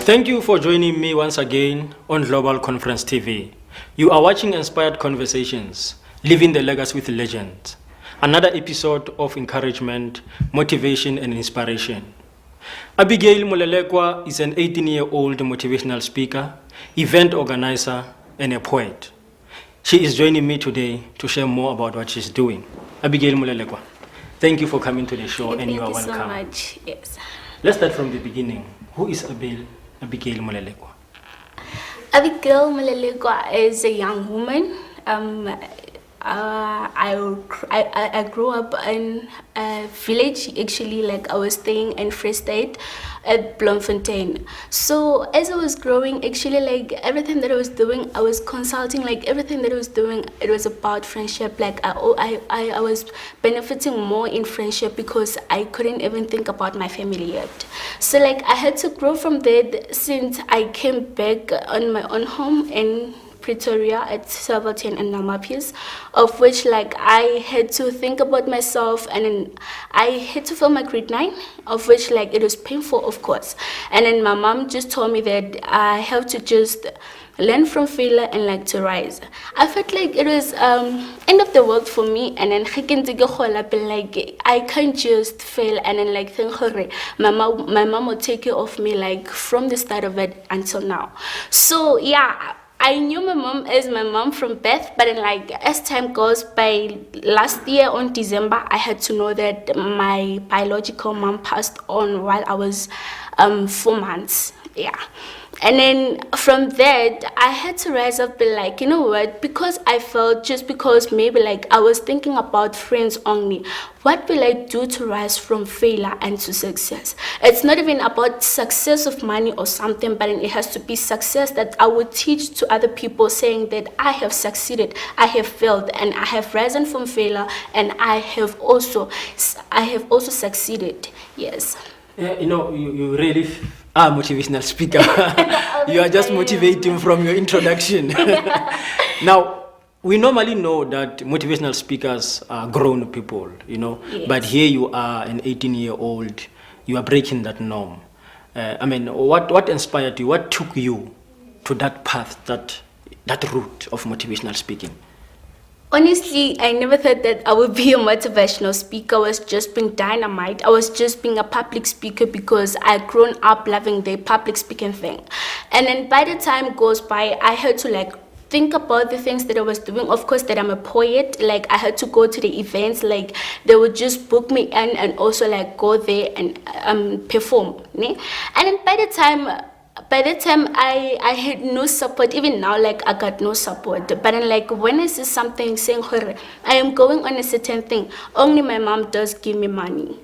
Thank you for joining me once again on Global Conference TV. You are watching Inspired Conversations, Living the Legacy with Legends. Another episode of encouragement, motivation, and inspiration. Abigail Molelekwa is an 18-year-old motivational speaker, event organizer, and a poet. She is joining me today to share more about what she's doing. Abigail Molelekwa, thank you for coming to the show, and you are welcome. Thank you so much. Yes. Let's start from the beginning. Who is Abigail Molelekwa? Abigail Molelekwa is a young woman. I grew up in a village, actually, like I was staying in Free State at Bloemfontein. So as I was growing, actually, like everything that I was doing, I was consulting, like everything that I was doing, it was about friendship. Like I was benefiting more in friendship because I couldn't even think about my family yet. So like I had to grow from there since I came back on my own home in Pretoria at Silverton and Namapies, of which like I had to think about myself, and then I had to fail my grade 9, of which like it was painful, of course. And then my mom just told me that I have to just learn from failure and like to rise. I felt like it was end of the world for me, and then like I can't just fail and then like think my mom will take care of me like from the start of it until now. So yeah, I knew my mom as my mom from birth, but then like as time goes by, last year on December, I had to know that my biological mom passed on while I was 4 months. Yeah. And then from that, I had to rise up, be like, you know what, because I felt just because maybe like I was thinking about friends only, what will I do to rise from failure and to success? It's not even about success of money or something, but it has to be success that I would teach to other people, saying that I have succeeded, I have failed, and I have risen from failure, and I have also succeeded. Yes. Yeah, you really are a motivational speaker. You are just motivating from your introduction. Now, we normally know that motivational speakers are grown people, Yes. But here you are an 18-year-old, you are breaking that norm. What inspired you? What took you to that path, that route of motivational speaking? Honestly, I never thought that I would be a motivational speaker. I was just being dynamite. I was just being a public speaker because I grown up loving the public speaking thing. And then by the time goes by, I had to like think about the things that I was doing. Of course, that I'm a poet. Like I had to go to the events. Like they would just book me in and also like go there and perform. Ne? And then by the time I had no support. Even now, like I got no support. But then like when I see something saying her, I am going on a certain thing, only my mom does give me money.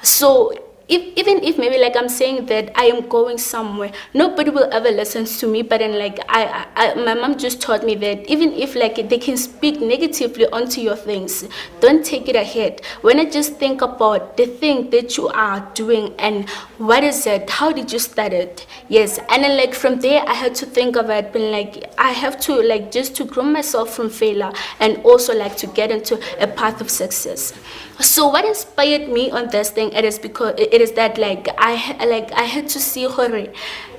So even if maybe like I'm saying that I am going somewhere, nobody will ever listen to me. But then like my mom just taught me that even if like they can speak negatively onto your things, don't take it ahead. When I just think about the thing that you are doing and what is it, how did you start it? Yes. And then like from there I had to think of it, being like I have to like just to grow myself from failure and also like to get into a path of success. So what inspired me on this thing, it is that like I had to see her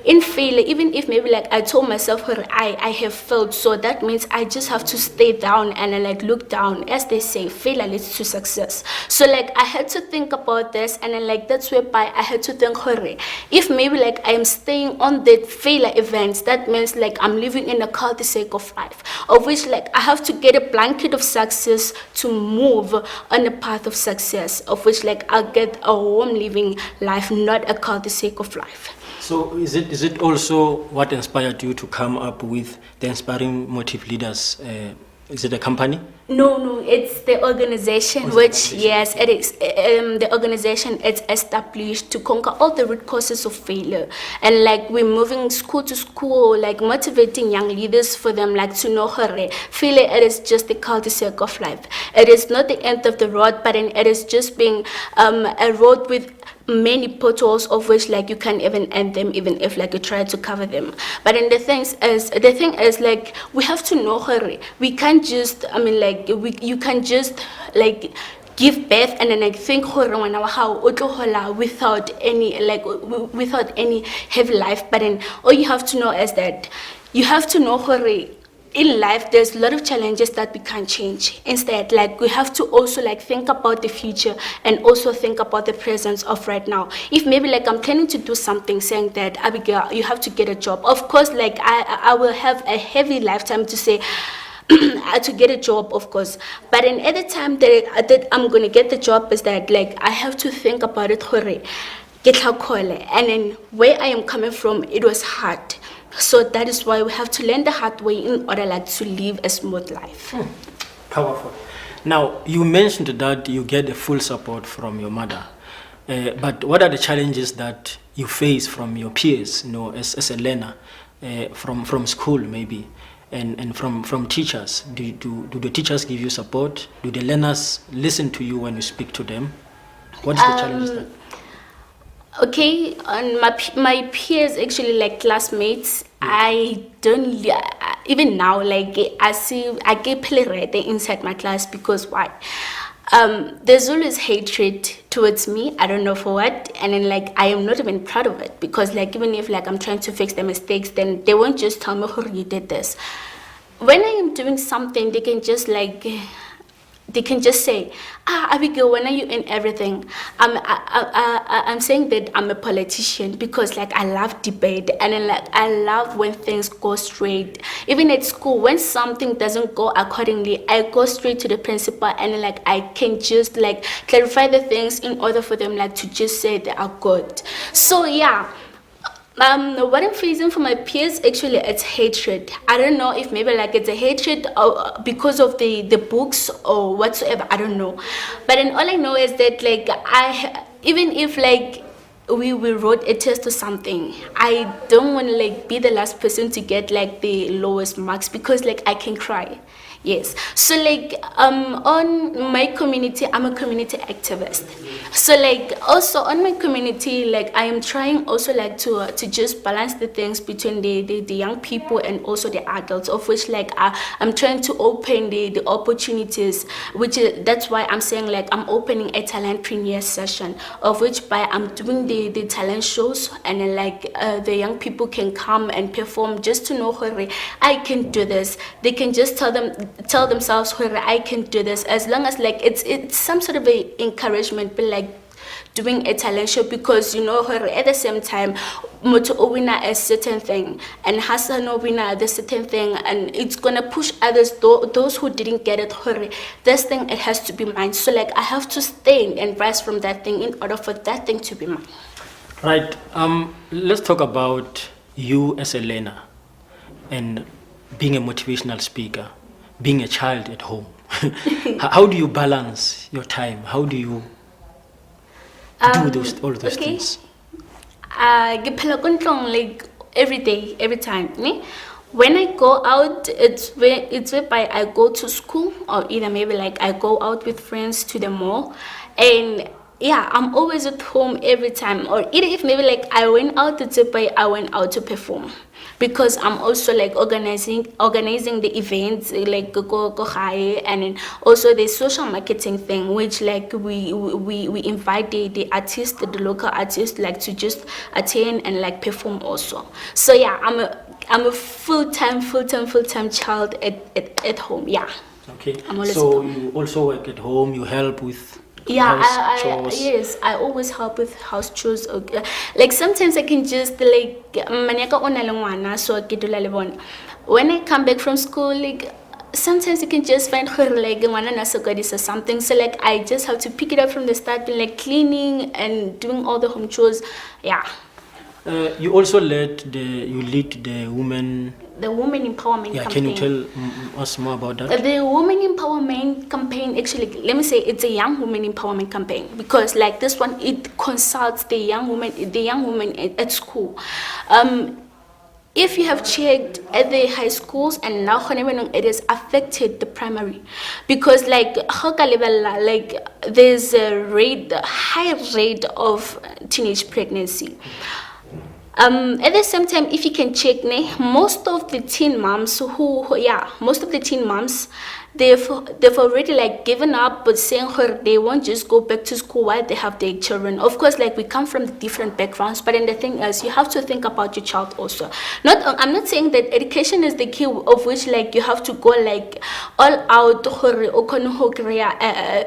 in failure. Even if maybe like I told myself her I have failed, so that means I just have to stay down and like look down. As they say, failure leads to success. So like I had to think about this, and then like that's whereby I had to think her, if maybe like I am staying on that failure events, that means like I'm living in a cul-de-sac of life, of which like I have to get a blanket of success to move on the path of success, of which like I'll get a warm living life, not a cul-de-sac of life. So is it also what inspired you to come up with the Inspiring Motive Leaders? Is it a company? No, it's the organization, yes, it is. The organization is established to conquer all the root causes of failure. And like we're moving school to school, like motivating young leaders for them like to know her. Failure, it is just the cul-de-sac of life. It is not the end of the road, but it is just being a road with many potholes, of which like you can't even end them, even if like you try to cover them. But then the thing is like we have to know her. We can't just you can just like give birth, and then I think without any without any heavy life. But then all you have to know is that you have to know in life there's a lot of challenges that we can't change. Instead, like, we have to also like think about the future and also think about the presence of right now. If maybe like I'm planning to do something saying that, Abigail, you have to get a job, of course, like I will have a heavy lifetime to say to get a job, of course. But then at the time that I'm gonna get the job is that like I have to think about it, and then where I am coming from, it was hard. So that is why we have to learn the hard way in order like to live a smooth life. Powerful. Now, you mentioned that you get the full support from your mother. But what are the challenges that you face from your peers, as a learner, from school maybe, and from teachers? Do the teachers give you support? Do the learners listen to you when you speak to them? What is the challenge there? Okay, on my peers, actually, like classmates, I don't even now, like I get played inside my class. Because why? There's always hatred towards me. I don't know for what. And then like I am not even proud of it, because like even if like I'm trying to fix the mistakes, then they won't just tell me, oh, you did this. When I am doing something, they can just say, Abigail, when are you in everything? I'm saying that I'm a politician because like I love debate, and then like I love when things go straight. Even at school, when something doesn't go accordingly, I go straight to the principal, and then, like I can just like clarify the things in order for them like to just say they are good. So yeah. What I'm facing for my peers, actually, it's hatred. I don't know if maybe like it's a hatred because of the books or whatsoever. I don't know. But then all I know is that like even if like we wrote a test or something, I don't want to like be the last person to get like the lowest marks, because like I can cry. Yes. So like on my community, I'm a community activist. So like also on my community, like I am trying also like to just balance the things between the young people and also the adults, of which like I'm trying to open the opportunities, which that's why I'm saying like I'm opening a talent premier session, of which by I'm doing the talent shows, and then like the young people can come and perform just to know I can do this. They can just tell themselves I can do this, as long as like it's some sort of a encouragement, but like doing a talent show, because at the same time moto wina a certain thing and Hassan wina the certain thing, and it's gonna push others, those who didn't get it, this thing, it has to be mine. So like I have to stay and rise from that thing in order for that thing to be mine. Right. Let's talk about you as a learner and being a motivational speaker, being a child at home. How do you balance your time? How do you do all those things? Like every day, every time. When I go out, it's whereby I go to school, or either maybe like I go out with friends to the mall, and yeah, I'm always at home every time. Or either if maybe like I went out to perform, because I'm also like organizing the events, like go high, and then also the social marketing thing, which like we invite the artists, the local artists, like to just attend and like perform also. So yeah, I'm a full-time child at home. Yeah. Okay. So you also work at home. You help with house chores. Yes, I always help with house chores. Like sometimes I can just like when I come back from school, like sometimes you can just find her like or something. So like I just have to pick it up from the start, like cleaning and doing all the home chores. Yeah. You also lead the women. The women empowerment campaign. Can you tell us more about that? The women empowerment campaign, actually, let me say it's a young women empowerment campaign, because like this one, it consults the young women at school. If you have checked at the high schools, and now it has affected the primary, because like there's a high rate of teenage pregnancy. At the same time, if you can check, most of the teen moms they've already like given up, but saying her they won't just go back to school while they have their children. Of course, like we come from different backgrounds, but then the thing is, you have to think about your child also. I'm not saying that education is the key of which like you have to go like all out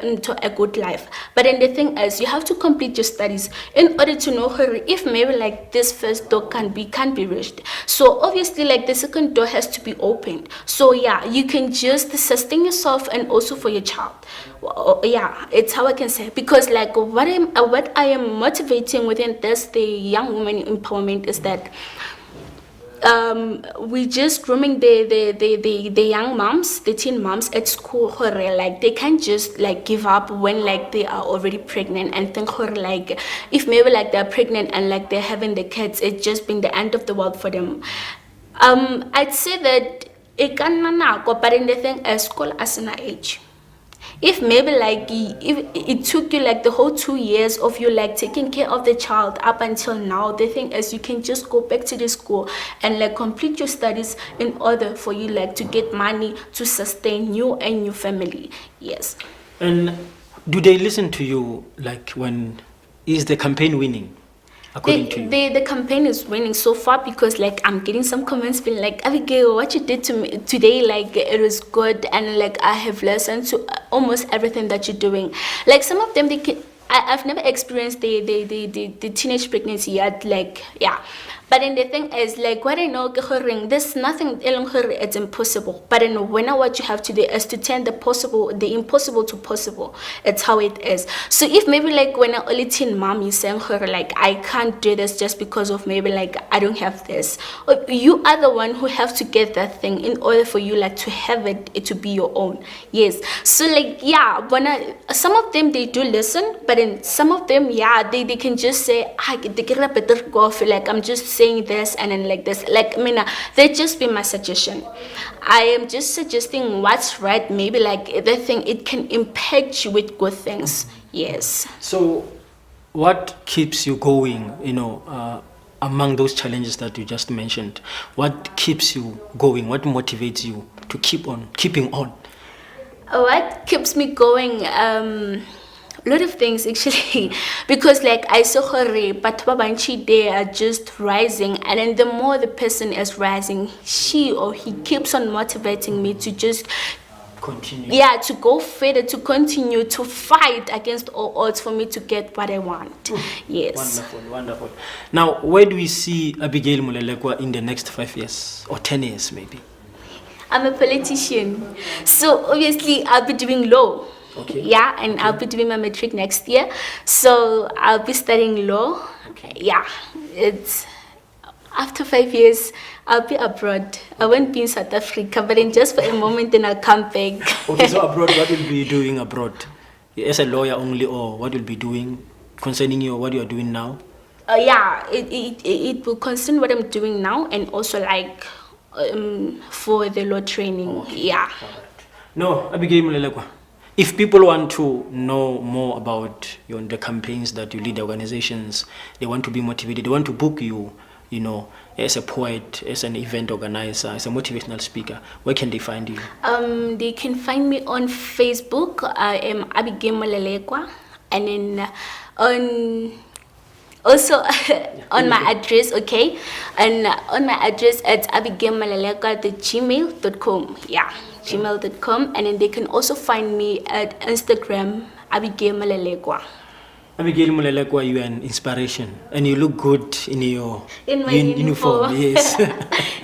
into a good life. But then the thing is, you have to complete your studies in order to know her if maybe like this first door can be reached. So obviously, like the second door has to be opened. So yeah, you can just sustain yourself and also for your child. Yeah, it's how I can say, because like what I am motivating within this the young women empowerment is that we just grooming the young moms, the teen moms at school. Like they can't just like give up when like they are already pregnant and think like if maybe like they're pregnant and like they're having the kids, it's just been the end of the world for them. I'd say that it can but in the thing as school as an age. If maybe like if it took you like the whole 2 years of you like taking care of the child up until now, the thing is you can just go back to the school and like complete your studies in order for you like to get money to sustain you and your family. Yes. And do they listen to you like when is the campaign winning? According to you? The campaign is winning so far because like I'm getting some comments being like, Abigail, what you did to me today, like it was good, and like I have listened to almost everything that you're doing. Like some of them, I've never experienced the teenage pregnancy yet, like yeah. But then the thing is, like, what I know, there's nothing it's impossible. But then when what you have to do is to turn the impossible to possible. It's how it is. So if maybe like when an early teen mom is saying her like I can't do this just because of maybe like I don't have this, you are the one who have to get that thing in order for you like to have it to be your own. Yes. So like yeah, some of them they do listen, but then some of them they can just say like I'm just saying this and then like this, like that just be my suggestion. I am just suggesting what's right. Maybe like the thing it can impact you with good things. Yes. So what keeps you going, among those challenges that you just mentioned? What keeps you going? What motivates you to keep on keeping on? What keeps me going, a lot of things actually, because like I saw her but they are just rising, and then the more the person is rising, she or he keeps on motivating me to just continue, to go further, to continue to fight against all odds for me to get what I want. Yes. Wonderful. Now, where do we see Abigail Molelekwa in the next 5 years or 10 years maybe? I'm a politician, so obviously I'll be doing law. Okay. Yeah, and I'll be doing my matric next year, so I'll be studying law. Okay. Yeah, it's after 5 years I'll be abroad. I won't be in South Africa, but then just for a moment, then I'll come back. Okay, so abroad, what will you be doing abroad? As a lawyer only, or what you'll be doing concerning what you are doing now? It will concern what I'm doing now, and also like for the law training. Okay. Yeah. No, Abigail Molelekwa, if people want to know more about the campaigns that you lead, the organizations, they want to be motivated, they want to book you, as a poet, as an event organizer, as a motivational speaker, where can they find you? They can find me on Facebook. I am Abigail Molelekwa, and then also on my address, okay, and on my address at abigailmolelekwa@gmail.com. Yeah. gmail.com, and then they can also find me at Instagram, Abigail Molelekwa. Abigail Molelekwa, you are an inspiration, and you look good in your my uniform. Yes.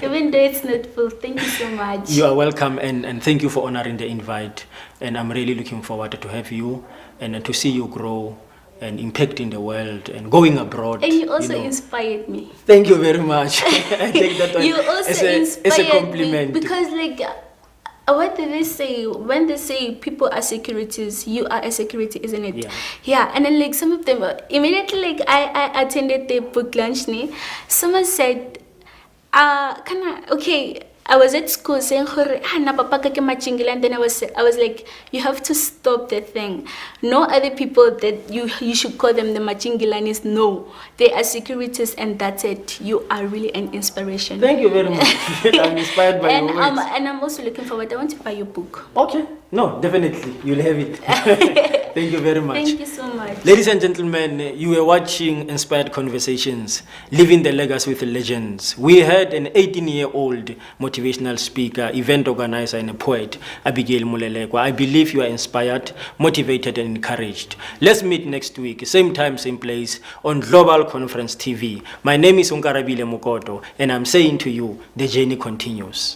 Even though it's not full, thank you so much. You are welcome, and thank you for honoring the invite. And I'm really looking forward to have you and to see you grow and impacting the world and going abroad. And you also inspired me. Thank you very much. I take that one you also as a compliment. Me because like, what do they say when they say people are securities? You are a security, isn't it? Yeah. And then like some of them immediately, like I attended the book launch. Someone said, I was at school saying, "Na papa ka ke machingila," and then I was like, you have to stop the thing. No other people that you should call them the machingilanis. No, they are securities, and that's it. You are really an inspiration. Thank you very much. I'm inspired by your words. And I'm also looking forward. I want to buy your book. Okay. No, definitely. You'll have it. Thank you very much. Thank you so much. Ladies and gentlemen, you were watching Inspired Conversations, Living the Legacy with Legends. We had an 18-year-old motivational speaker, event organizer, and a poet, Abigail Molelekwa. I believe you are inspired, motivated, and encouraged. Let's meet next week, same time, same place, on Global Conference TV. My name is Unkarabile Mukoto, and I'm saying to you, the journey continues.